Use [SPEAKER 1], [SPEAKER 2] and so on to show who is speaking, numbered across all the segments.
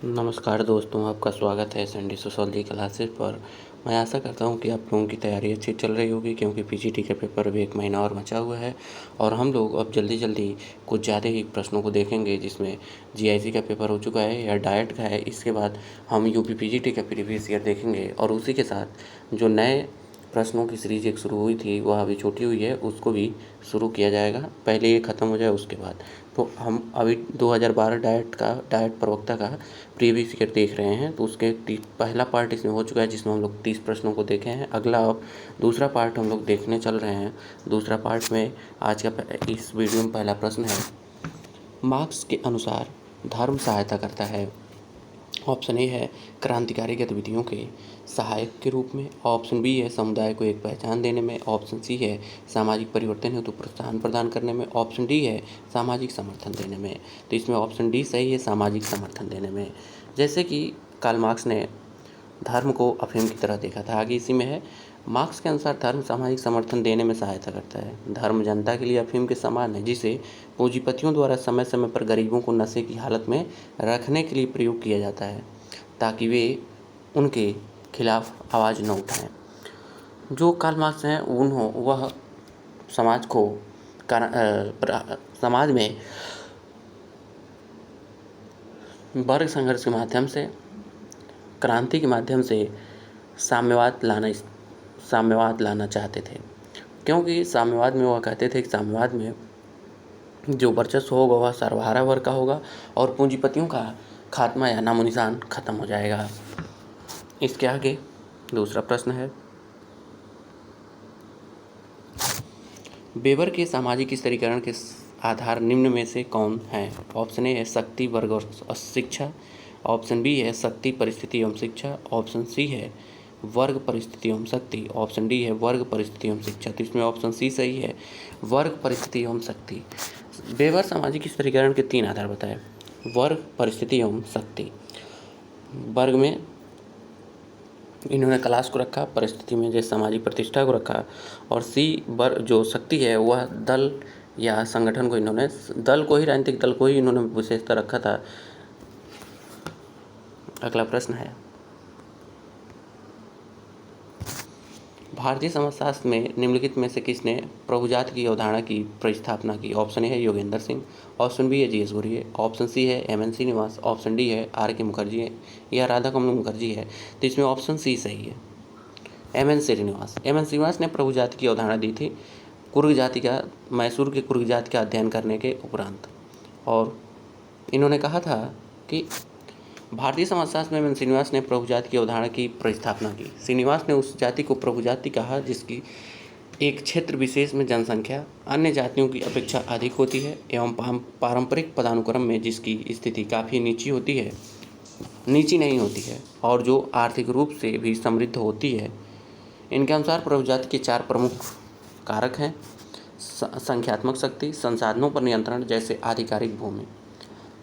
[SPEAKER 1] नमस्कार दोस्तों, आपका स्वागत है संडे सोशियोलॉजी क्लासेस पर। मैं आशा करता हूं कि आप लोगों की तैयारी अच्छी चल रही होगी, क्योंकि पीजीटी का पेपर अभी 1 महीना और बचा हुआ है और हम लोग अब जल्दी कुछ ज़्यादा ही प्रश्नों को देखेंगे, जिसमें जीआईसी का पेपर हो चुका है या डाइट का है। इसके बाद हम यूपी पीजीटी का प्रीवियस ईयर देखेंगे और उसी के साथ जो नए प्रश्नों की सीरीज़ एक शुरू हुई थी वह अभी छूटी हुई है, उसको भी शुरू किया जाएगा। पहले ये ख़त्म हो जाए उसके बाद। तो हम अभी 2012 डाइट प्रवक्ता का प्रीवियस ईयर देख रहे हैं। तो उसके पहला पार्ट इसमें हो चुका है, जिसमें हम लोग 30 प्रश्नों को देखे हैं। अगला अब दूसरा पार्ट हम लोग देखने चल रहे हैं। दूसरा पार्ट में आज का इस वीडियो में पहला प्रश्न है, मार्क्स के अनुसार धर्म सहायता करता है। ऑप्शन ए है क्रांतिकारी गतिविधियों के सहायक के रूप में। ऑप्शन बी है समुदाय को एक पहचान देने में। ऑप्शन सी है सामाजिक परिवर्तन हेतु प्रोत्साहन प्रदान करने में। ऑप्शन डी है सामाजिक समर्थन देने में। तो इसमें ऑप्शन डी सही है, सामाजिक समर्थन देने में। जैसे कि कार्ल मार्क्स ने धर्म को अफीम की तरह देखा था। आगे इसी में है, मार्क्स के अनुसार धर्म सामाजिक समर्थन देने में सहायता करता है। धर्म जनता के लिए अफीम के समान है, जिसे पूंजीपतियों द्वारा समय समय पर गरीबों को नशे की हालत में रखने के लिए प्रयोग किया जाता है, ताकि वे उनके खिलाफ आवाज़ न उठाएं। जो कार्ल मार्क्स हैं वह समाज को समाज में वर्ग संघर्ष के माध्यम से, क्रांति के माध्यम से साम्यवाद लाना चाहते थे। क्योंकि साम्यवाद में वह कहते थे कि साम्यवाद में जो वर्चस्व होगा वह सर्वहारा वर्ग का होगा और पूंजीपतियों का खात्मा या नामो निशान खत्म हो जाएगा। इसके आगे दूसरा प्रश्न है, वेबर के सामाजिक स्तरीकरण के आधार निम्न में से कौन है। ऑप्शन ए है शक्ति, वर्ग और शिक्षा। ऑप्शन बी है शक्ति, परिस्थिति एवं शिक्षा। ऑप्शन सी है वर्ग, परिस्थिति एवं शक्ति। ऑप्शन डी है वर्ग, परिस्थिति एवं शिक्षा। तो इसमें ऑप्शन सी सही है, वर्ग, परिस्थिति एवं शक्ति। वेबर सामाजिक स्तरीकरण के 3 आधार बताए, वर्ग, परिस्थिति एवं शक्ति। वर्ग में इन्होंने क्लास को रखा, परिस्थिति में जैसे सामाजिक प्रतिष्ठा को रखा, और सी वर्ग जो शक्ति है वह दल या संगठन को, इन्होंने दल को ही, राजनीतिक दल को ही इन्होंने विशेषता रखा था। अगला प्रश्न है, भारतीय समाजशास्त्र में निम्नलिखित में से किसने प्रभुजाति की अवधारणा की प्रतिस्थापना की। ऑप्शन ए है योगेंद्र सिंह। ऑप्शन बी है G S Ghurye. Option C है M N Srinivas. Option D है आर के मुखर्जी या राधा कमल मुखर्जी है। तो इसमें ऑप्शन सी सही है, M N Srinivas. M N Srinivas ने प्रभुजाति की अवधारणा दी थी कुर्ग जाति का, मैसूर के कुर्ग जाति का अध्ययन करने के उपरांत। और इन्होंने कहा था कि भारतीय समाजशास्त्र में एम एन श्रीनिवास ने प्रभुजाति की अवधारणा की प्रतिस्थापना की। श्रीनिवास ने उस जाति को प्रभुजाति कहा जिसकी एक क्षेत्र विशेष में जनसंख्या अन्य जातियों की अपेक्षा अधिक होती है एवं पारंपरिक पदानुक्रम में जिसकी स्थिति काफ़ी नीची नहीं होती है और जो आर्थिक रूप से भी समृद्ध होती है। इनके अनुसार प्रभुजाति के 4 प्रमुख कारक हैं, संख्यात्मक शक्ति, संसाधनों पर नियंत्रण जैसे आधिकारिक भूमि,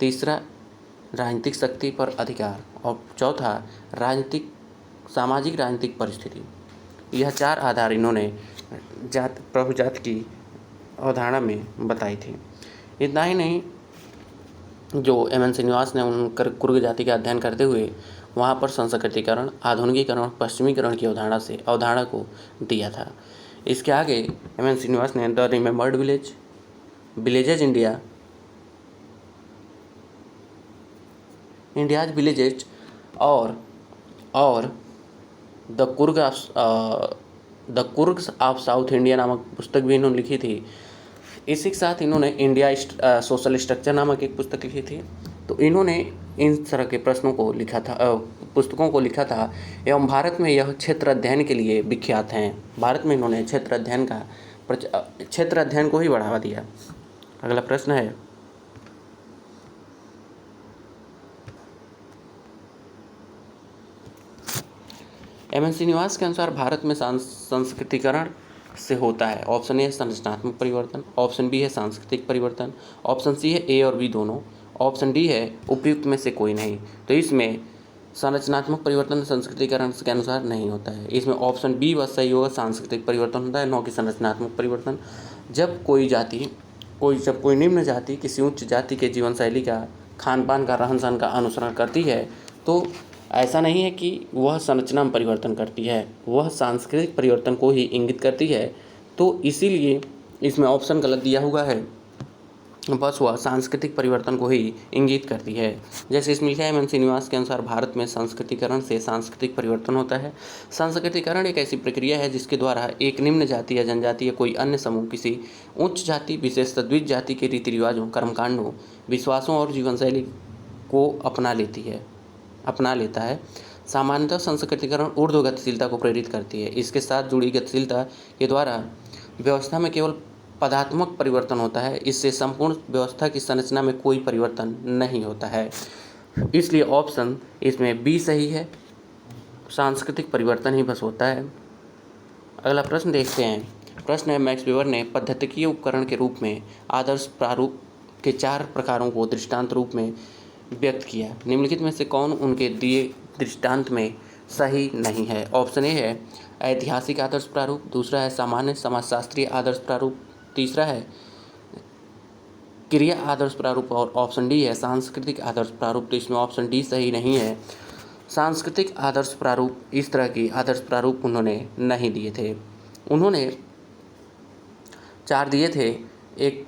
[SPEAKER 1] तीसरा राजनीतिक शक्ति पर अधिकार, और चौथा सामाजिक राजनीतिक परिस्थिति। यह 4 आधार इन्होंने प्रभुजाति की अवधारणा में बताई थी। इतना ही नहीं, जो एम एन श्रीनिवास ने कुर्ग जाति का अध्ययन करते हुए वहाँ पर संस्कृतिकरण, आधुनिकीकरण, पश्चिमीकरण की अवधारणा को दिया था। इसके आगे एम एन श्रीनिवास ने the remembered villages India's villages और द कुर्ग्स ऑफ साउथ इंडिया नामक पुस्तक भी इन्होंने लिखी थी। इसी के साथ इन्होंने इंडिया सोशल स्ट्रक्चर नामक एक पुस्तक लिखी थी। तो इन्होंने इन तरह के प्रश्नों को लिखा था, पुस्तकों को लिखा था एवं भारत में यह क्षेत्र अध्ययन के लिए विख्यात हैं। भारत में इन्होंने क्षेत्र अध्ययन को ही बढ़ावा दिया। अगला प्रश्न है, एम एन श्रीनिवास के अनुसार भारत में संस्कृतिकरण से होता है। ऑप्शन ए है संरचनात्मक परिवर्तन। ऑप्शन बी है सांस्कृतिक परिवर्तन। ऑप्शन सी है ए और बी दोनों। ऑप्शन डी है उपयुक्त में से कोई नहीं। तो इसमें संरचनात्मक परिवर्तन संस्कृतिकरण के अनुसार नहीं होता है। इसमें ऑप्शन बी बस सही होगा, सांस्कृतिक परिवर्तन होता है, न कि संरचनात्मक परिवर्तन। जब कोई निम्न जाति किसी उच्च जाति के जीवन शैली का खान पान का, रहन सहन का अनुसरण करती है, तो ऐसा नहीं है कि वह संरचना में परिवर्तन करती है, वह सांस्कृतिक परिवर्तन को ही इंगित करती है। तो इसीलिए इसमें ऑप्शन गलत दिया हुआ है, बस वह सांस्कृतिक परिवर्तन को ही इंगित करती है। जैसे इसमें लिखा है एम श्रीनिवास के अनुसार भारत में सांस्कृतिकरण से सांस्कृतिक परिवर्तन होता है। सांस्कृतिकरण एक ऐसी प्रक्रिया है जिसके द्वारा एक निम्न जाति या जनजाति या कोई अन्य समूह किसी उच्च जाति, विशेषतः द्विज जाति के रीति रिवाजों, कर्मकांडों, विश्वासों और जीवन शैली को अपना लेता है। सामान्यतः सांस्कृतिकरण ऊर्ध्व गतिशीलता को प्रेरित करती है। इसके साथ जुड़ी गतिशीलता के द्वारा व्यवस्था में केवल पदात्मक परिवर्तन होता है, इससे संपूर्ण व्यवस्था की संरचना में कोई परिवर्तन नहीं होता है। इसलिए ऑप्शन इसमें बी सही है, सांस्कृतिक परिवर्तन ही बस होता है। अगला प्रश्न देखते हैं। प्रश्न है, मैक्स वेबर ने पद्धतिकीय उपकरण के रूप में आदर्श प्रारूप के 4 प्रकारों को दृष्टांत रूप में व्यक्त किया। निम्नलिखित में से कौन उनके दिए दृष्टांत में सही नहीं है? ऑप्शन ए है ऐतिहासिक आदर्श प्रारूप, दूसरा है सामान्य समाजशास्त्रीय आदर्श प्रारूप, तीसरा है क्रिया आदर्श प्रारूप और ऑप्शन डी है सांस्कृतिक आदर्श प्रारूप। तो इसमें ऑप्शन डी सही नहीं है। सांस्कृतिक आदर्श प्रारूप, इस तरह की आदर्श प्रारूप उन्होंने नहीं दिए थे। उन्होंने 4 दिए थे, एक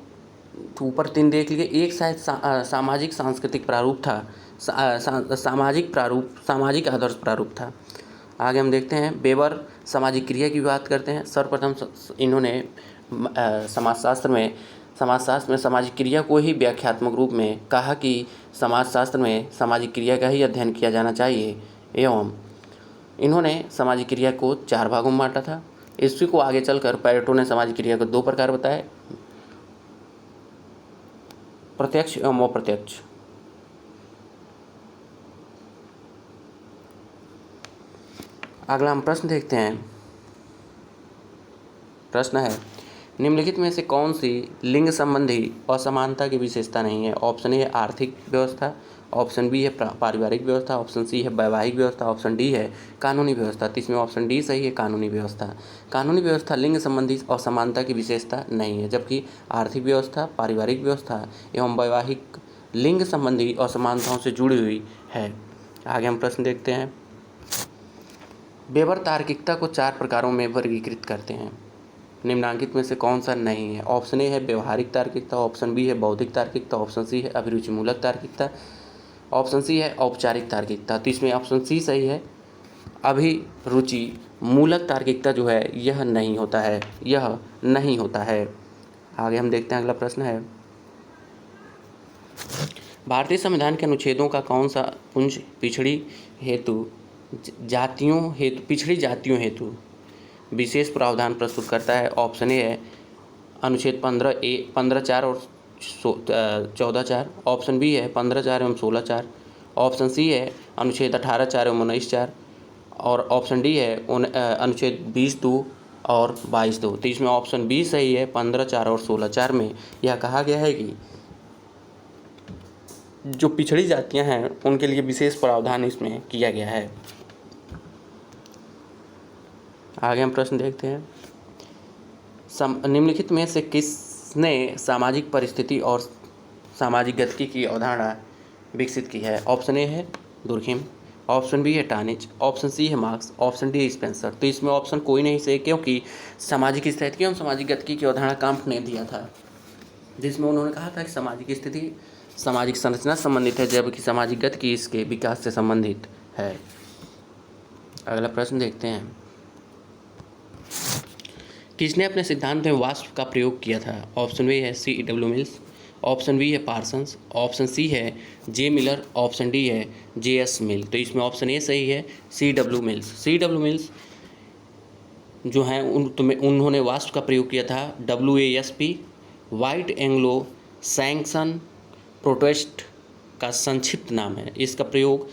[SPEAKER 1] ऊपर 3 देख लीजिए। एक शायद सामाजिक सांस्कृतिक प्रारूप था, सामाजिक आदर्श प्रारूप था। आगे हम देखते हैं, वेबर सामाजिक क्रिया की बात करते हैं। सर्वप्रथम इन्होंने समाजशास्त्र में सामाजिक क्रिया को ही व्याख्यात्मक रूप में कहा कि समाजशास्त्र में सामाजिक क्रिया का ही अध्ययन किया जाना चाहिए, एवं इन्होंने सामाजिक क्रिया को 4 भागों में बांटा था। इसी को आगे चलकर पेरेटो ने सामाजिक क्रिया को 2 प्रकार बताए, प्रत्यक्ष एवं अप्रत्यक्ष। अगला हम प्रश्न देखते हैं। प्रश्न है, निम्नलिखित में से कौन सी लिंग संबंधी असमानता की विशेषता नहीं है? ऑप्शन ए है आर्थिक व्यवस्था, ऑप्शन बी है पारिवारिक व्यवस्था, ऑप्शन सी है वैवाहिक व्यवस्था, ऑप्शन डी है कानूनी व्यवस्था। तो इसमें ऑप्शन डी सही है, कानूनी व्यवस्था। कानूनी व्यवस्था लिंग संबंधी असमानता की विशेषता नहीं है, जबकि आर्थिक व्यवस्था, पारिवारिक व्यवस्था एवं वैवाहिक लिंग संबंधी असमानताओं से जुड़ी हुई है। आगे हम प्रश्न देखते हैं। वेबर तार्किकता को 4 प्रकारों में वर्गीकृत करते हैं। निम्नांकित में से कौन सा नहीं है? ऑप्शन ए है व्यवहारिक तार्किकता, ऑप्शन बी है बौद्धिक तार्किकता, ऑप्शन सी है अभिरुचिमूलक तार्किकता, ऑप्शन सी है औपचारिक तार्किकता। तो इसमें ऑप्शन सी सही है, अभिरुचि मूलक तार्किकता जो है यह नहीं होता है। आगे हम देखते हैं। अगला प्रश्न है, भारतीय संविधान के अनुच्छेदों का कौन सा पुंज पिछड़ी जातियों हेतु विशेष प्रावधान प्रस्तुत करता है? ऑप्शन ए है अनुच्छेद 15(4) और 14(4), ऑप्शन बी है 15(4) एवं 16(4), ऑप्शन सी है अनुच्छेद 18(4) एवं 19(4), और ऑप्शन डी है अनुच्छेद 20(2) और 22(2). तो इसमें ऑप्शन बी सही है, 15(4) और 16(4) में यह कहा गया है कि जो पिछड़ी जातियां हैं उनके लिए विशेष प्रावधान इसमें किया गया है। आगे हम प्रश्न देखते हैं। निम्नलिखित में से किसने सामाजिक परिस्थिति और सामाजिक गतिकी की अवधारणा विकसित की है? ऑप्शन ए है दुर्खिम, ऑप्शन बी है टानिच, ऑप्शन सी है मार्क्स, ऑप्शन डी है स्पेंसर। तो इसमें ऑप्शन कोई नहीं सही, क्योंकि सामाजिक स्थिति एवं सामाजिक गतिकी की अवधारणा काम्प ने दिया था, जिसमें उन्होंने कहा था कि सामाजिक स्थिति सामाजिक संरचना संबंधित है, जबकि सामाजिक गतिकी इसके विकास से संबंधित है। अगला प्रश्न देखते हैं। किसने अपने सिद्धांत में वाष्प का प्रयोग किया था? ऑप्शन ए है C.W. मिल्स, ऑप्शन बी है पार्सन्स, ऑप्शन सी है जे मिलर, ऑप्शन डी है J.S. मिल। तो इसमें ऑप्शन ए सही है, C.W. मिल्स जो हैं उन्होंने वाष्प का प्रयोग किया था। WASP white Anglo Saxon protest का संक्षिप्त नाम है। इसका प्रयोग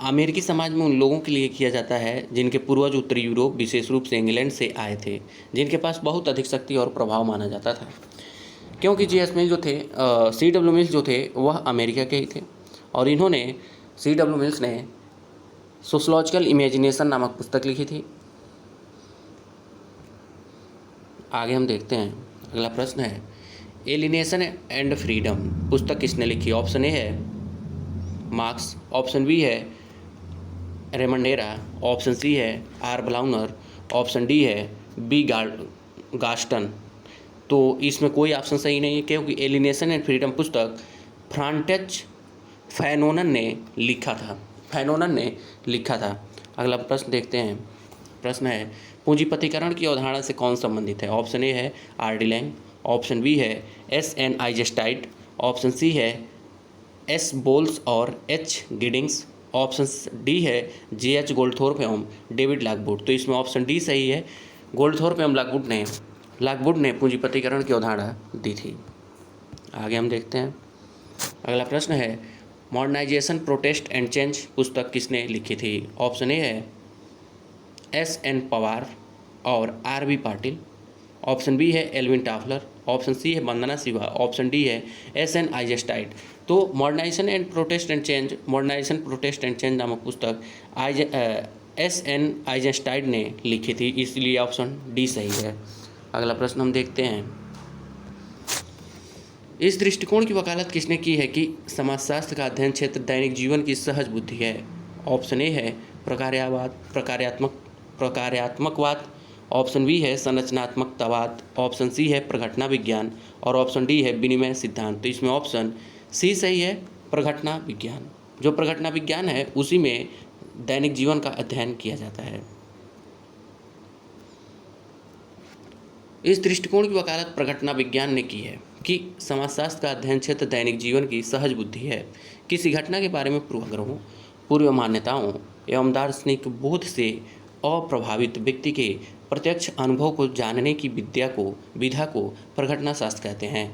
[SPEAKER 1] अमेरिकी समाज में उन लोगों के लिए किया जाता है जिनके पूर्वज उत्तरी यूरोप, विशेष रूप से इंग्लैंड से आए थे, जिनके पास बहुत अधिक शक्ति और प्रभाव माना जाता था। क्योंकि J.S. मिल जो थे, C.W. मिल्स जो थे वह अमेरिका के ही थे, और इन्होंने C.W. मिल्स ने सोशलॉजिकल इमेजिनेशन नामक पुस्तक लिखी थी। आगे हम देखते हैं। अगला प्रश्न है, एलिनेशन एंड फ्रीडम पुस्तक किसने लिखी? ऑप्शन ए है मार्क्स, ऑप्शन बी है रेमंडेरा, ऑप्शन सी है आर ब्लाउनर, ऑप्शन डी है बी गास्टन। तो इसमें कोई ऑप्शन सही नहीं है क्योंकि एलिनेशन एंड फ्रीडम पुस्तक फ्रांटेच फैनोनन ने लिखा था। अगला प्रश्न देखते हैं। प्रश्न है पूंजीपतिकरण की अवधारणा से कौन संबंधित है? ऑप्शन ए है R D Lang, option B है S N Eisenstadt, option C है एस बोल्स और एच गिडिंग्स, ऑप्शन डी है जे एच गोल्डथोर्प एवं डेविड लॉकवुड। तो इसमें ऑप्शन डी सही है, गोल्डथोर्प एवं लॉकवुड ने पूंजीपतिकरण की अवधारणा दी थी। आगे हम देखते हैं। अगला प्रश्न है मॉडर्नाइजेशन प्रोटेस्ट एंड चेंज पुस्तक किसने लिखी थी? ऑप्शन ए है एस एन पवार और R B Patil, option B है एल्विन टाफलर, ऑप्शन सी है वंदना शिवा, ऑप्शन डी है एस एन आइजेस्टाइट। तो मॉडर्नाइजेशन प्रोटेस्ट एंड चेंज नामक पुस्तक एस एन आइजेस्टाइट ने लिखी थी, इसलिए ऑप्शन डी सही है। अगला प्रश्न हम देखते हैं। इस दृष्टिकोण की वकालत किसने की है कि समाजशास्त्र का अध्ययन क्षेत्र दैनिक जीवन की सहज बुद्धि है? ऑप्शन ए है प्रकार्यात्मकवाद, ऑप्शन बी है संरचनात्मकतावाद, ऑप्शन सी है प्रघटना विज्ञान और ऑप्शन डी है विनिमय सिद्धांत। तो इसमें ऑप्शन सी सही है, प्रघटना विज्ञान। जो प्रघटना विज्ञान है उसी में दैनिक जीवन का अध्ययन किया जाता है। इस दृष्टिकोण की वकालत प्रघटना विज्ञान ने की है कि समाजशास्त्र का अध्ययन क्षेत्र दैनिक जीवन की सहज बुद्धि है। किसी घटना के बारे में पूर्वाग्रहों, पूर्व मान्यताओं एवं दार्शनिक बोध से अप्रभावित व्यक्ति के प्रत्यक्ष अनुभव को जानने की विधा को प्रघटना शास्त्र कहते हैं।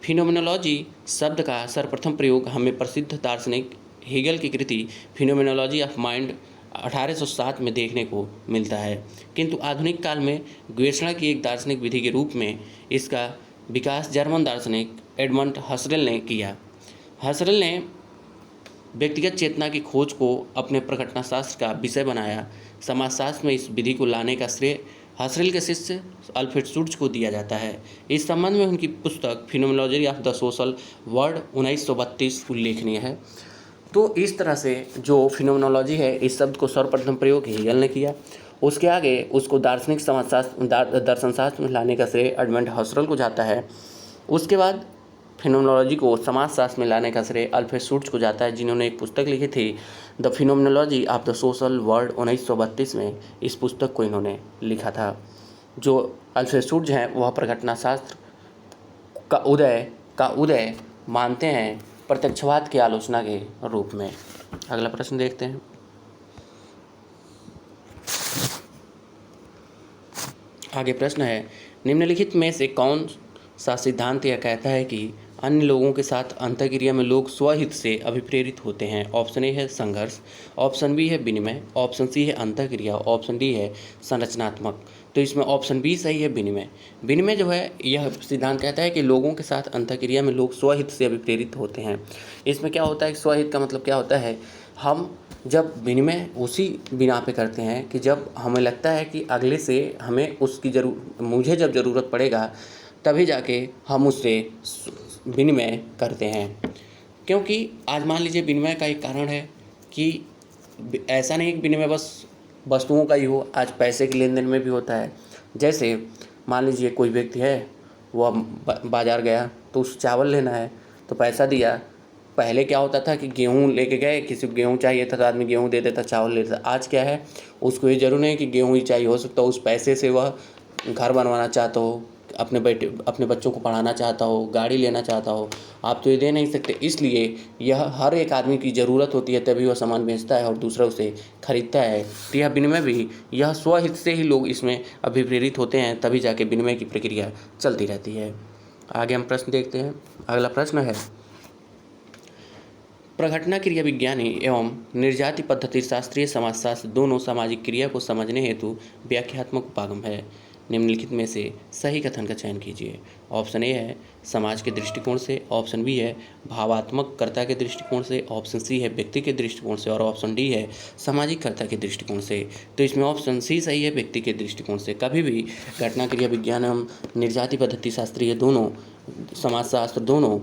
[SPEAKER 1] फिनोमेनोलॉजी शब्द का सर्वप्रथम प्रयोग हमें प्रसिद्ध दार्शनिक हेगल की कृति फिनोमेनोलॉजी ऑफ माइंड 1807 में देखने को मिलता है, किंतु आधुनिक काल में गवेषणा की एक दार्शनिक विधि के रूप में इसका विकास जर्मन दार्शनिक एडमंड हसरेल ने किया। हसरेल ने व्यक्तिगत चेतना की खोज को अपने प्रघटना शास्त्र का विषय बनाया। समाजशास्त्र में इस विधि को लाने का श्रेय हसरेल के शिष्य अल्फ्रेड शुट्ज को दिया जाता है। इस संबंध में उनकी पुस्तक phenomenology of the social world 1932 उल्लेखनीय है। तो इस तरह से जो फिनोमेनोलॉजी है इस शब्द को सर्वप्रथम प्रयोग हेगल ने किया। उसके आगे उसको दार्शनिक दर्शन शास्त्र में लाने का श्रेय एडमंड हसरेल को जाता है। उसके बाद फिनोमेनोलॉजी को समाजशास्त्र में लाने का श्रेय अल्फ्रेड शुट्ज को जाता है, जिन्होंने एक पुस्तक लिखी थी the phenomenology of the social world 1932 में इस पुस्तक को इन्होंने लिखा था। जो अल्फ्रेड शुट्ज हैं वह प्रघटना शास्त्र का उदय मानते हैं प्रत्यक्षवाद की आलोचना के रूप में। अगला प्रश्न देखते हैं। आगे प्रश्न है निम्नलिखित में से कौन सा सिद्धांत यह कहता है कि अन्य लोगों के साथ अंतःक्रिया में लोग स्वहित से अभिप्रेरित होते हैं? ऑप्शन ए है संघर्ष, ऑप्शन बी है विनिमय, ऑप्शन सी है अंतःक्रिया, ऑप्शन डी है संरचनात्मक। तो इसमें ऑप्शन बी सही है, विनिमय जो है यह सिद्धांत कहता है कि लोगों के साथ अंतःक्रिया में लोग स्वहित से अभिप्रेरित होते हैं। इसमें क्या होता है, स्वहित का मतलब क्या होता है, हम जब विनिमय उसी बिना पे करते हैं कि जब हमें लगता है कि अगले से हमें उसकी मुझे जब ज़रूरत पड़ेगा तभी जाके हम उससे विनिमय करते हैं। क्योंकि आज मान लीजिए विनिमय का एक कारण है कि ऐसा नहीं कि विनिमय बस वस्तुओं का ही हो, आज पैसे के लेन देन में भी होता है। जैसे मान लीजिए कोई व्यक्ति है, वह बाज़ार गया तो उस चावल लेना है तो पैसा दिया। पहले क्या होता था कि गेहूँ लेके गए, किसी को गेहूँ चाहिए था तो आदमी गेहूँ दे देता, चावल ले देता। आज क्या है, उसको ये जरूर नहीं कि गेहूँ ही चाहिए, हो सकता है उस पैसे से वह घर बनवाना चाहता हो, अपने बच्चों को पढ़ाना चाहता हो, गाड़ी लेना चाहता हो, आप तो ये दे नहीं सकते। इसलिए यह हर एक आदमी की ज़रूरत होती है तभी वह सामान बेचता है और दूसरा उसे खरीदता है। तो यह विनिमय भी यह स्वहित से ही लोग इसमें अभिप्रेरित होते हैं, तभी जाके विनिमय की प्रक्रिया चलती रहती है। आगे हम प्रश्न देखते हैं। अगला प्रश्न है प्रघटना क्रिया विज्ञानी एवं निर्जाति पद्धति शास्त्रीय समाजशास्त्र दोनों सामाजिक क्रिया को समझने हेतु व्याख्यात्मक उपागम है। निम्नलिखित में से सही कथन का चयन कीजिए। ऑप्शन ए है समाज के दृष्टिकोण से, ऑप्शन बी है भावात्मक कर्ता के दृष्टिकोण से, ऑप्शन सी है व्यक्ति के दृष्टिकोण से और ऑप्शन डी है सामाजिक कर्ता के दृष्टिकोण से। तो इसमें ऑप्शन सी सही है, व्यक्ति के दृष्टिकोण से। कभी भी घटना क्रिया विज्ञान एवं निर्जाति पद्धति शास्त्रीय दोनों समाजशास्त्र दोनों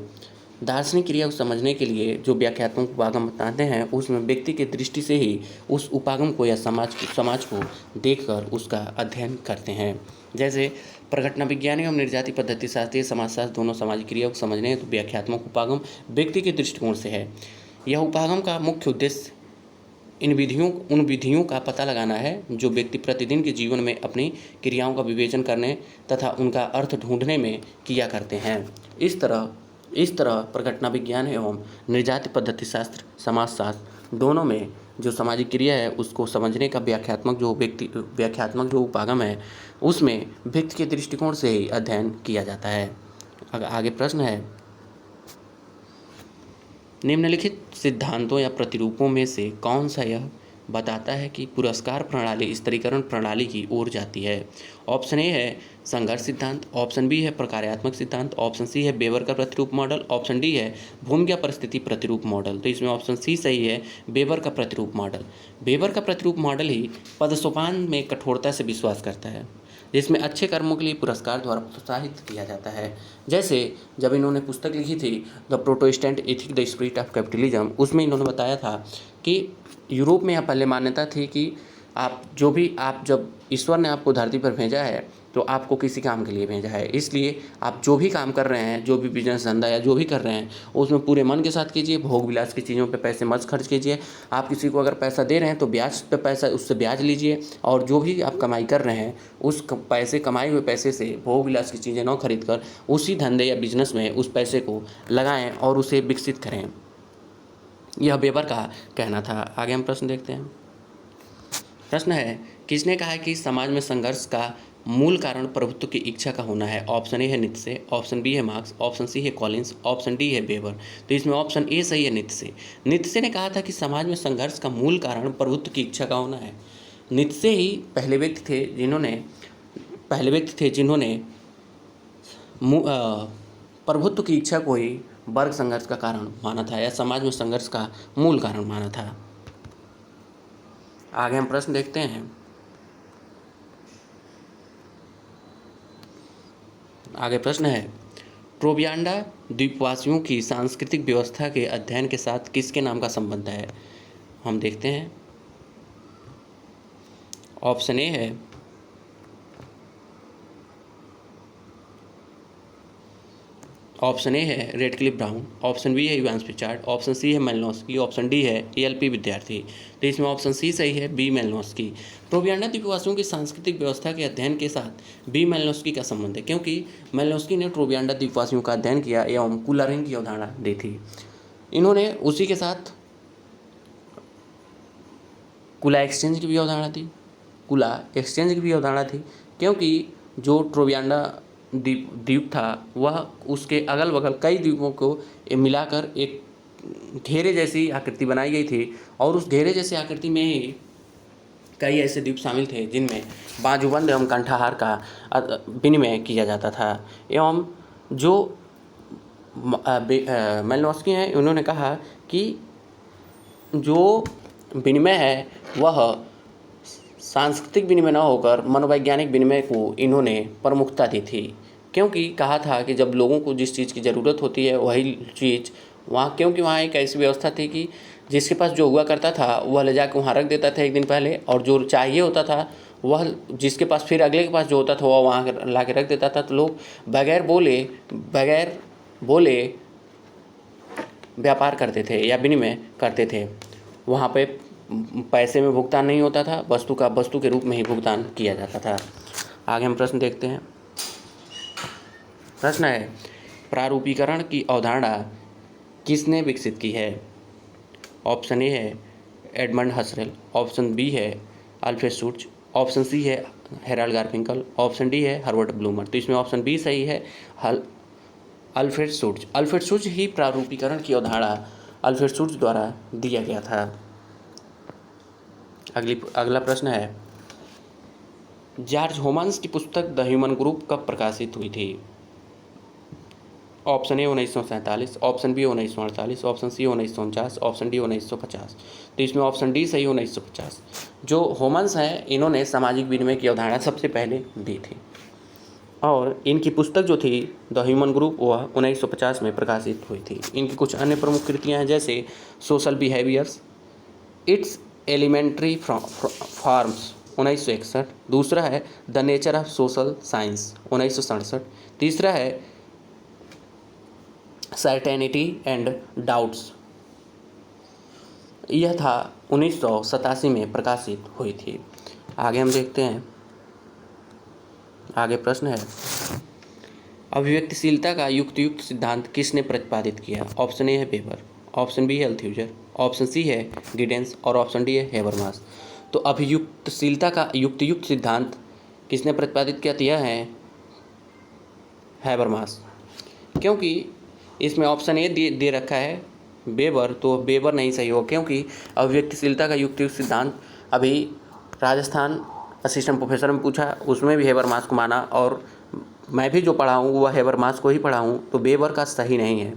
[SPEAKER 1] दार्शनिक क्रिया को समझने के लिए जो व्याख्यात्मक उपागम बताते हैं उसमें व्यक्ति की दृष्टि से ही उस उपागम को या समाज को देखकर उसका अध्ययन करते हैं। जैसे प्रघटना विज्ञान एवं निर्जाति पद्धति शास्त्रीय समाजशास्त्र दोनों सामाजिक क्रिया को समझने हेतु व्याख्यात्मक उपागम व्यक्ति के दृष्टिकोण से है। यह उपागम का मुख्य उद्देश्य उन विधियों का पता लगाना है जो व्यक्ति प्रतिदिन के जीवन में अपनी क्रियाओं का विवेचन करने तथा उनका अर्थ ढूंढने में किया करते हैं। इस तरह प्रघटना विज्ञान एवं निर्जाति पद्धति शास्त्र समाजशास्त्र दोनों में जो सामाजिक क्रिया है उसको समझने का व्याख्यात्मक जो उपागम है उसमें व्यक्ति के दृष्टिकोण से ही अध्ययन किया जाता है। आगे प्रश्न है, निम्नलिखित सिद्धांतों या प्रतिरूपों में से कौन सा यह बताता है कि पुरस्कार प्रणाली स्तरीकरण प्रणाली की ओर जाती है? ऑप्शन ए है संघर्ष सिद्धांत, ऑप्शन बी है प्रकार्यात्मक सिद्धांत, ऑप्शन सी है वेबर का प्रतिरूप मॉडल, ऑप्शन डी है भूमिका परिस्थिति प्रतिरूप मॉडल। तो इसमें ऑप्शन सी सही है, वेबर का प्रतिरूप मॉडल। वेबर का प्रतिरूप मॉडल ही पदसोपान में कठोरता से विश्वास करता है, जिसमें अच्छे कर्मों के लिए पुरस्कार द्वारा प्रोत्साहित किया जाता है। जैसे जब इन्होंने पुस्तक लिखी थी the Protestant ethic the spirit of capitalism, उसमें इन्होंने बताया था कि यूरोप में यह पहले मान्यता थी कि आप जब ईश्वर ने आपको धरती पर भेजा है तो आपको किसी काम के लिए भेजा है, इसलिए आप जो भी काम कर रहे हैं, जो भी बिजनेस धंधा या जो भी कर रहे हैं उसमें पूरे मन के साथ कीजिए। भोग विलास की चीज़ों पे पैसे मत खर्च कीजिए। आप किसी को अगर पैसा दे रहे हैं तो ब्याज पे पैसा उससे ब्याज लीजिए, और जो भी आप कमाई कर रहे हैं उस कमाए हुए पैसे से भोग विलास की चीज़ें न खरीद कर उसी धंधे या बिजनेस में उस पैसे को लगाएं और उसे विकसित करें। यह वेबर का कहना था। आगे हम प्रश्न देखते हैं। प्रश्न है, किसने कहा है कि समाज में संघर्ष का मूल कारण प्रभुत्व की इच्छा का होना है? ऑप्शन ए है नीत्शे, ऑप्शन बी है मार्क्स, ऑप्शन सी है कॉलिंस, ऑप्शन डी है वेबर। तो इसमें ऑप्शन ए सही है, नीत्शे। नीत्शे ने कहा था कि समाज में संघर्ष का मूल कारण प्रभुत्व की इच्छा का होना है। नीत्शे ही पहले व्यक्ति थे जिन्होंने प्रभुत्व की इच्छा को ही वर्ग संघर्ष का कारण माना था या समाज में संघर्ष का मूल कारण माना था। आगे हम प्रश्न देखते हैं। आगे प्रश्न है, ट्रोबियांडा द्वीपवासियों की सांस्कृतिक व्यवस्था के अध्ययन के साथ किसके नाम का संबंध है? हम देखते हैं। ऑप्शन ए है रेडक्लिफ ब्राउन, ऑप्शन बी है इवांस पिचार्ड, ऑप्शन सी है मेलिनोस्की, ऑप्शन डी है एएलपी विद्यार्थी। तो इसमें ऑप्शन सी सही है, बी मेलिनोस्की। ट्रोबियांडा द्वीपवासियों की सांस्कृतिक व्यवस्था के अध्ययन के साथ बी मेलिनोस्की का संबंध है, क्योंकि मेलिनोस्की ने ट्रोबियांडा द्वीपवासियों का अध्ययन किया एवं कुला रिंग की अवधारणा दी थी। इन्होंने उसी के साथ कुला एक्सचेंज की भी अवधारणा थी, क्योंकि जो ट्रोबियांडा द्वीप था वह उसके अगल बगल कई द्वीपों को मिलाकर एक घेरे जैसी आकृति बनाई गई थी, और उस घेरे जैसी आकृति में ही कई ऐसे द्वीप शामिल थे जिनमें बाजूबंद एवं कंठाहार का विनिमय किया जाता था। एवं जो मेलिनोस्की हैं उन्होंने कहा कि जो विनिमय है वह सांस्कृतिक विनिमय न होकर मनोवैज्ञानिक विनिमय को इन्होंने प्रमुखता दी थी, क्योंकि कहा था कि जब लोगों को जिस चीज़ की ज़रूरत होती है वही चीज़ वहाँ, क्योंकि वहाँ एक ऐसी व्यवस्था थी कि जिसके पास जो हुआ करता था वह ले जाकर वहाँ रख देता था एक दिन पहले, और जो चाहिए होता था वह जिसके पास फिर अगले के पास जो होता था वह वहाँ ला के रख देता था। तो लोग बगैर बोले व्यापार करते थे या विनिमय करते थे। वहाँ पे पैसे में भुगतान नहीं होता था, वस्तु के रूप में ही भुगतान किया जाता था। आगे हम प्रश्न देखते हैं। प्रश्न है, प्रारूपीकरण की अवधारणा किसने विकसित की है? ऑप्शन ए है एडमंड हसरेल, ऑप्शन बी है अल्फ्रेड शुट्ज, ऑप्शन सी है हेराल्ड गारफिंकल, ऑप्शन डी है हर्बर्ट ब्लूमर। तो इसमें ऑप्शन बी सही है, अल्फ्रेड शुट्ज ही प्रारूपीकरण की अवधारणा अल्फ्रेड शुट्ज द्वारा दिया गया था। अगला प्रश्न है, जॉर्ज होमन्स की पुस्तक द ह्यूमन ग्रुप कब प्रकाशित हुई थी? Option A 1947, option B 1948, option C 1949, option D 1950। तो इसमें ऑप्शन डी सही 1950। जो होमन्स हैं इन्होंने सामाजिक विनिमय की अवधारणा सबसे पहले दी थी। और इनकी पुस्तक जो थी द ह्यूमन ग्रुप वह 1950 में प्रकाशित हुई थी। इनकी कुछ अन्य प्रमुख कृतियाँ हैं जैसे social behaviours, its elementary forms 1961, दूसरा है the nature of social science 1967, तीसरा है सर्टेनिटी एंड डाउट्स, यह था 1987 में प्रकाशित हुई थी। आगे हम देखते हैं, आगे प्रश्न है अभिव्यक्तिशीलता का युक्त सिद्धांत किसने प्रतिपादित किया? ऑप्शन ए है वेबर, ऑप्शन बी है अल्थ्यूजर, ऑप्शन सी है गिडेंस और ऑप्शन डी है हेबरमास। तो अभियुक्तशीलता का युक्त सिद्धांत किसने प्रतिपादित किया? यह है हेबरमास। क्योंकि इसमें ऑप्शन ए दे रखा है वेबर, तो वेबर नहीं सही हो, क्योंकि अभिव्यक्तिशीलता का युक्त सिद्धांत अभी राजस्थान असिस्टेंट प्रोफेसर में पूछा, उसमें भी हेबरमास को माना, और मैं भी जो पढ़ा हूँ वह हेबरमास को ही पढ़ा हूँ, तो वेबर का सही नहीं है।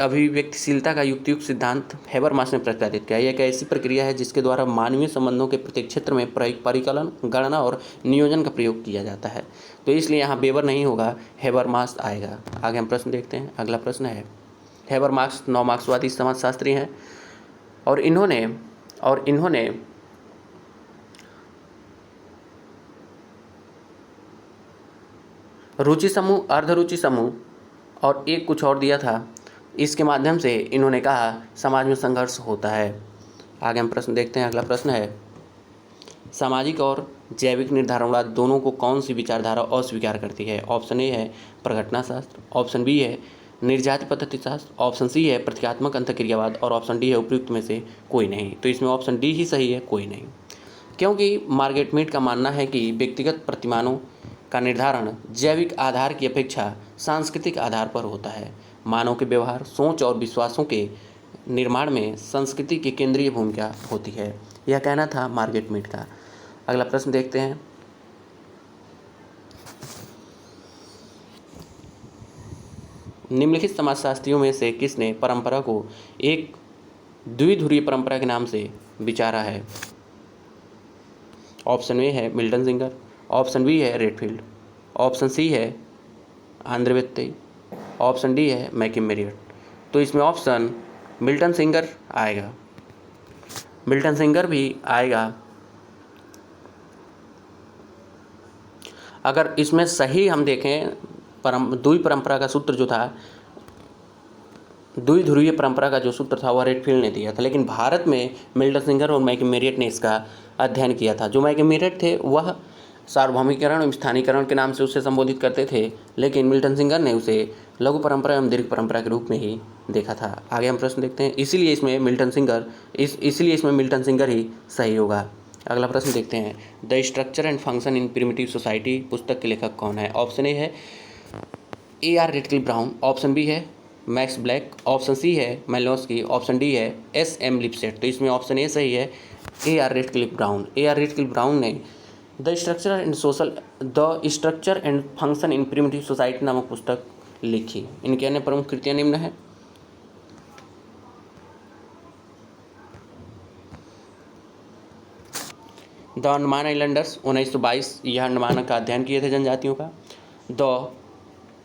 [SPEAKER 1] अभिव्यक्तिशीलता का युक्त सिद्धांत हेबरमास ने प्रतिपादित किया। यह एक ऐसी प्रक्रिया है जिसके द्वारा मानवीय संबंधों के प्रत्येक क्षेत्र में परिकलन, गणना और नियोजन का प्रयोग किया जाता है। तो इसलिए यहाँ वेबर नहीं होगा, हेबरमास आएगा। आगे हम प्रश्न देखते हैं। अगला प्रश्न है हेबरमास नव मार्क्सवादी समाजशास्त्री हैं और इन्होंने रुचि समूह, अर्धरुचि समूह और एक कुछ और दिया था, इसके माध्यम से इन्होंने कहा समाज में संघर्ष होता है। आगे हम प्रश्न देखते हैं। अगला प्रश्न है सामाजिक और जैविक निर्धारणवाद दोनों को कौन सी विचारधारा अस्वीकार करती है? ऑप्शन ए है प्रघटनाशास्त्र, ऑप्शन बी है निर्जाति पद्धति शास्त्र, ऑप्शन सी है प्रतीकात्मक अंतःक्रियावाद और ऑप्शन डी है उपयुक्त में से कोई नहीं। तो इसमें ऑप्शन डी ही सही है, कोई नहीं। क्योंकि मार्गरेट मीड का मानना है कि व्यक्तिगत प्रतिमानों का निर्धारण जैविक आधार की अपेक्षा सांस्कृतिक आधार पर होता है। मानव के व्यवहार, सोच और विश्वासों के निर्माण में संस्कृति की केंद्रीय भूमिका होती है, यह कहना था मार्गरेट मीड का। अगला प्रश्न देखते हैं। निम्नलिखित समाजशास्त्रियों में से किसने परंपरा को एक द्विध्रुवीय परंपरा के नाम से विचारा है? ऑप्शन ए है मिल्टन सिंगर, ऑप्शन बी है रेडफील्ड, ऑप्शन सी है आंद्रे, ऑप्शन डी है मैकिम मेरियट। तो इसमें ऑप्शन मिल्टन सिंगर आएगा, मिल्टन सिंगर भी आएगा। अगर इसमें सही हम देखें, द्वि परंपरा का सूत्र जो था, द्विध्रुवीय परंपरा का जो सूत्र था वह रेडफील्ड ने दिया था, लेकिन भारत में मिल्टन सिंगर और मैकिम मेरियट ने इसका अध्ययन किया था। जो मैकिम मेरियट थे वह सार्वभौमिकरण एवं स्थानीयकरण के नाम से उसे संबोधित करते थे, लेकिन मिल्टन सिंगर ने उसे लघु परंपरा एवं दीर्घ परंपरा के रूप में ही देखा था। आगे हम प्रश्न देखते हैं। इसलिए इसमें मिल्टन सिंगर ही सही होगा। अगला प्रश्न देखते हैं। The structure and function in primitive society पुस्तक के लेखक कौन है? ऑप्शन ए है A.R. Radcliffe Brown, option B है मैक्स ब्लैक, ऑप्शन सी है मेलोस्की, ऑप्शन डी है S.M. लिपसेट। तो इसमें ऑप्शन ए सही है, A.R. Radcliffe Brown. A.R. Radcliffe Brown ने the structure and function in primitive society नामक पुस्तक लिखी। इनकी अन्य प्रमुख कृतियाँ निम्न है। द अंडमान आइलैंडर्स 1922, यह अंडमान का अध्ययन किए थे जनजातियों का। The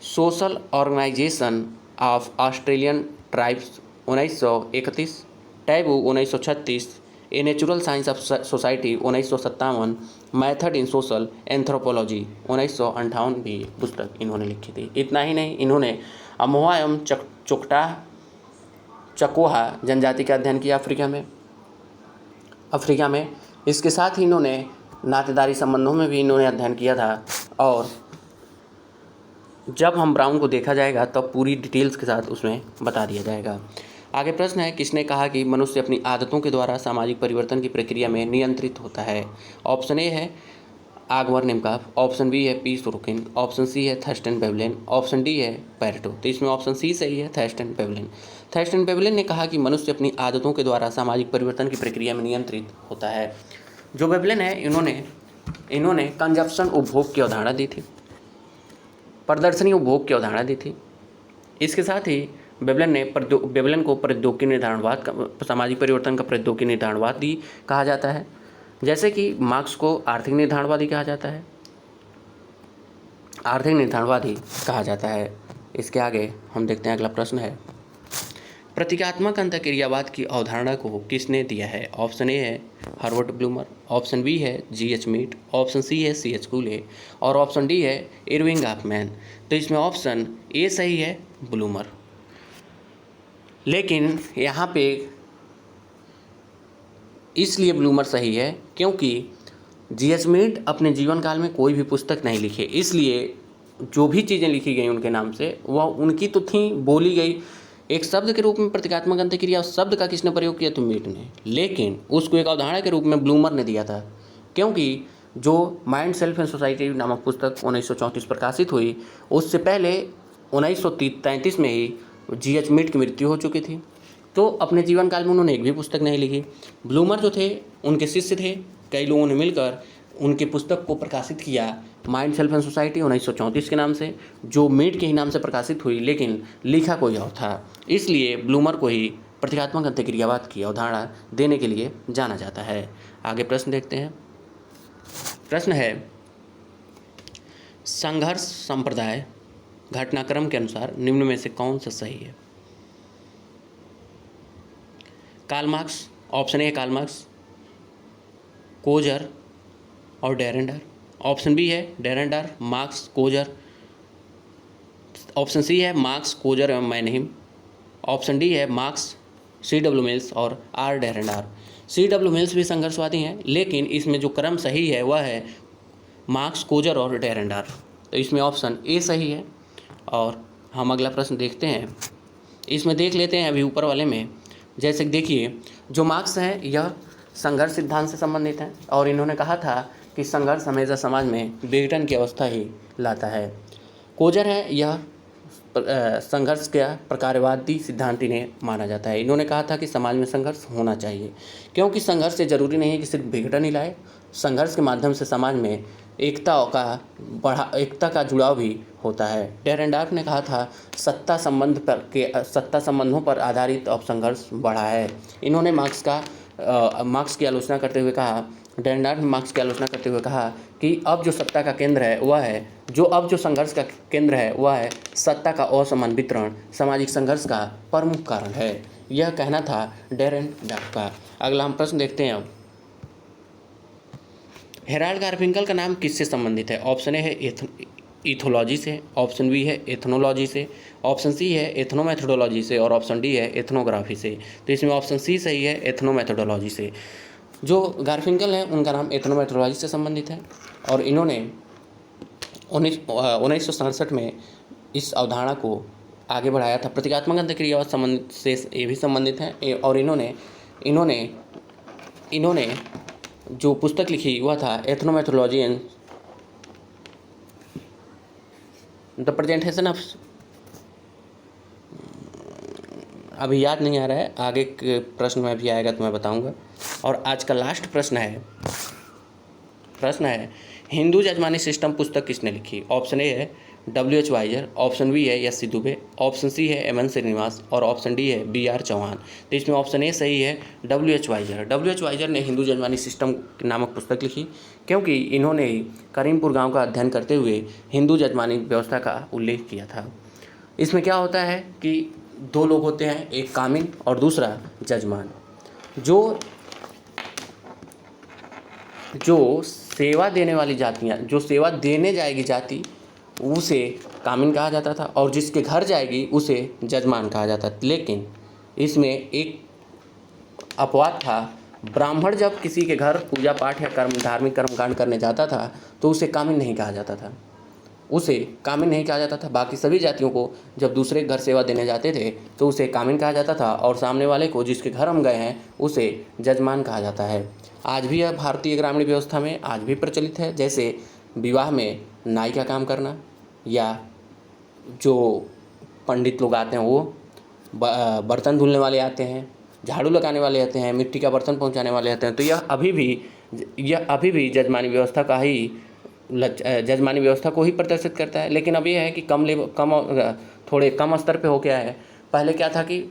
[SPEAKER 1] social organisation of Australian tribes 1931, taboo 1936, a natural science of society 1957, method in social anthropology 1958 भी पुस्तक इन्होंने लिखी थी। इतना ही नहीं, इन्होंने अमोहा एवं चकोहा जनजाति का अध्ययन किया अफ्रीका में। इसके साथ ही इन्होंने नातेदारी संबंधों में भी इन्होंने अध्ययन किया था, और जब हम ब्राउन को देखा जाएगा तब पूरी डिटेल्स के साथ उसमें बता दिया जाएगा। आगे प्रश्न है किसने कहा कि मनुष्य अपनी आदतों के द्वारा सामाजिक परिवर्तन की प्रक्रिया में नियंत्रित होता है? ऑप्शन ए है आगमर निमकाफ, ऑप्शन बी है पी सोरोकिन, ऑप्शन सी है थर्स्टन वेवलेन, ऑप्शन डी है पैरेटो। तो इसमें ऑप्शन सी सही है, थर्स्टन वेवलेन। थर्स्टन वेवलेन ने कहा कि मनुष्य अपनी आदतों के द्वारा सामाजिक परिवर्तन की प्रक्रिया में नियंत्रित होता है। जो वेवलेन है इन्होंने कंजप्शन उपभोग की अवधारणा दी थी, प्रदर्शनी उपभोग की अवधारणा दी थी। इसके साथ ही वेवलेन को प्रौद्योगिकी निर्धारणवाद का, सामाजिक परिवर्तन का प्रौद्योगिकी निर्धारणवादी कहा जाता है, जैसे कि मार्क्स को आर्थिक निर्धारणवादी कहा जाता है। आर्थिक निर्धारणवादी कहा जाता है। इसके आगे हम देखते हैं, अगला प्रश्न है, प्रतीकात्मक अंतःक्रियावाद की अवधारणा को किसने दिया है? ऑप्शन ए है हर्बर्ट ब्लूमर, ऑप्शन बी है जी.एच. मीट, ऑप्शन सी है C.H. कूले और ऑप्शन डी है इरविंग गॉफमैन। तो इसमें ऑप्शन ए सही है, ब्लूमर। लेकिन यहाँ पे इसलिए ब्लूमर सही है क्योंकि जी.एच. मीट अपने जीवन काल में कोई भी पुस्तक नहीं लिखे, इसलिए जो भी चीज़ें लिखी गई उनके नाम से वह उनकी तो थी, बोली गई एक शब्द के रूप में। प्रतीकात्मक अंतःक्रिया उस शब्द का किसने प्रयोग किया? तो मीट ने। लेकिन उसको एक अवधारणा के रूप में ब्लूमर ने दिया था, क्योंकि जो माइंड सेल्फ एंड सोसाइटी नामक पुस्तक 1934 प्रकाशित हुई, उससे पहले 1933 में ही जी.एच. मीट की मृत्यु हो चुकी थी। तो अपने जीवन काल में उन्होंने एक भी पुस्तक नहीं लिखी। ब्लूमर जो थे उनके शिष्य थे, कई लोगों ने मिलकर उनकी पुस्तक को प्रकाशित किया, माइंड सेल्फ एंड सोसाइटी 1934 के नाम से, जो मीट के ही नाम से प्रकाशित हुई, लेकिन लिखा कोई और था। इसलिए ब्लूमर को ही प्रतीकात्मक अंतःक्रियावाद की अवधारणा देने के लिए जाना जाता है। आगे प्रश्न देखते हैं। प्रश्न है, संघर्ष संप्रदाय घटनाक्रम के अनुसार निम्न में से कौन सा सही है? Karl Marx, option A Karl Marx, Coser और डेरेंडर, ऑप्शन बी है Dahrendorf, Marx, Coser, option C है मार्क्स, कोजर एवं मैनहिम, ऑप्शन डी है मार्क्स, C.W. मिल्स और R. डेरेंडर। C.W. मिल्स भी संघर्षवादी हैं, लेकिन इसमें जो क्रम सही है वह है मार्क्स, कोजर और डेरेंडर। तो इसमें ऑप्शन ए सही है। और हम अगला प्रश्न देखते हैं। इसमें देख लेते हैं अभी ऊपर वाले में, जैसे देखिए जो मार्क्स हैं यह संघर्ष सिद्धांत से संबंधित हैं और इन्होंने कहा था कि संघर्ष हमेशा समाज में विघटन की अवस्था ही लाता है। कोजर है, यह संघर्ष का प्रकारवादी सिद्धांत इन्हें माना जाता है। इन्होंने कहा था कि समाज में संघर्ष होना चाहिए, क्योंकि संघर्ष से जरूरी नहीं है कि सिर्फ विघटन ही लाए, संघर्ष के माध्यम से समाज में एकता का जुड़ाव भी होता है। डेरेंडर ने कहा था सत्ता संबंधों पर आधारित अब संघर्ष बढ़ा है। इन्होंने मार्क्स की आलोचना करते हुए कहा, डेरेंडर ने मार्क्स की आलोचना करते हुए कहा कि अब जो सत्ता का केंद्र है वह है अब जो संघर्ष का केंद्र है वह है सत्ता का असमान वितरण सामाजिक संघर्ष का प्रमुख कारण है। यह कहना था डेरेंडर का। अगला हम प्रश्न देखते हैं। हेराल्ड गारफिंकल का नाम किससे संबंधित है? ऑप्शन ए है इथोलॉजी से, ऑप्शन बी है एथनोलॉजी से, ऑप्शन सी है एथनोमेथोडोलॉजी से और ऑप्शन डी है एथनोग्राफी से। तो इसमें ऑप्शन सी सही है, एथनोमेथोडोलॉजी से। जो गारफिंकल हैं उनका नाम एथनोमेथोडोलॉजी से संबंधित है और इन्होंने 1967 में इस अवधारणा को आगे बढ़ाया था। प्रतीकात्मक अंतःक्रियावाद संबंधित से ये भी संबंधित हैं और इन्होंने जो पुस्तक लिखी वह था एथनोमेथोडोलॉजी एंड द प्रेजेंटेशन ऑफ, अभी याद नहीं आ रहा है, आगे के प्रश्न में भी आएगा तो मैं बताऊंगा। और आज का लास्ट प्रश्न है हिंदू जजमानी सिस्टम पुस्तक किसने लिखी? ऑप्शन ए है W.H. वाइजर, ऑप्शन बी है S.C. दुबे, ऑप्शन सी है M.N. श्रीनिवास और ऑप्शन डी है B.R. चौहान। तो इसमें ऑप्शन ए सही है, W.H. वाइजर। W.H. वाइजर ने हिंदू जजमानी सिस्टम नामक पुस्तक लिखी, क्योंकि इन्होंने करीमपुर गांव का अध्ययन करते हुए हिंदू जजमानी व्यवस्था का उल्लेख किया था। इसमें क्या होता है कि दो लोग होते हैं, एक कामिन और दूसरा जजमान। जो सेवा देने वाली जातियाँ, जो सेवा देने जाएगी जाति, उसे कामिन कहा जाता था और जिसके घर जाएगी उसे जजमान कहा जाता था। लेकिन इसमें एक अपवाद था, ब्राह्मण जब किसी के घर पूजा पाठ या धार्मिक कर्मकांड करने जाता था तो उसे कामिन नहीं कहा जाता था। बाकी सभी जातियों को जब दूसरे घर सेवा देने जाते थे तो उसे कामिन कहा जाता था और सामने वाले को, जिसके घर हम गए हैं, उसे जजमान कहा जाता है। आज भी यह भारतीय ग्रामीण व्यवस्था में आज भी प्रचलित है। जैसे विवाह में नाई का काम करना या जो पंडित लोग आते हैं वो बर्तन धुलने वाले आते हैं, झाड़ू लगाने वाले आते हैं, मिट्टी का बर्तन पहुंचाने वाले आते हैं। तो यह अभी भी जजमानी व्यवस्था को ही प्रदर्शित करता है। लेकिन अब यह है कि थोड़े कम स्तर पे हो गया है। पहले क्या था कि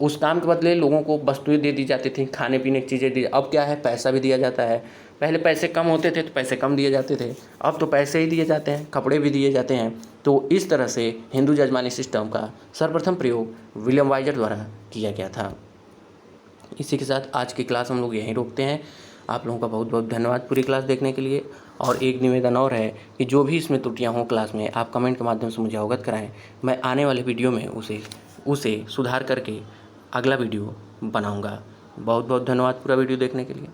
[SPEAKER 1] उस काम के बदले लोगों को वस्तुएं दे दी जाती थी, खाने पीने की चीज़ें दी। अब क्या है, पैसा भी दिया जाता है। पहले पैसे कम होते थे तो पैसे कम दिए जाते थे, अब तो पैसे ही दिए जाते हैं, कपड़े भी दिए जाते हैं। तो इस तरह से हिंदू जजमानी सिस्टम का सर्वप्रथम प्रयोग विलियम वाइजर द्वारा किया गया था। इसी के साथ आज की क्लास हम लोग यहीं रोकते हैं। आप लोगों का बहुत बहुत धन्यवाद पूरी क्लास देखने के लिए। और एक निवेदन और है कि जो भी इसमें त्रुटियां हों क्लास में, आप कमेंट के माध्यम से मुझे अवगत कराएं। मैं आने वाले वीडियो में उसे सुधार करके अगला वीडियो बनाऊंगा। बहुत बहुत धन्यवाद पूरा वीडियो देखने के लिए।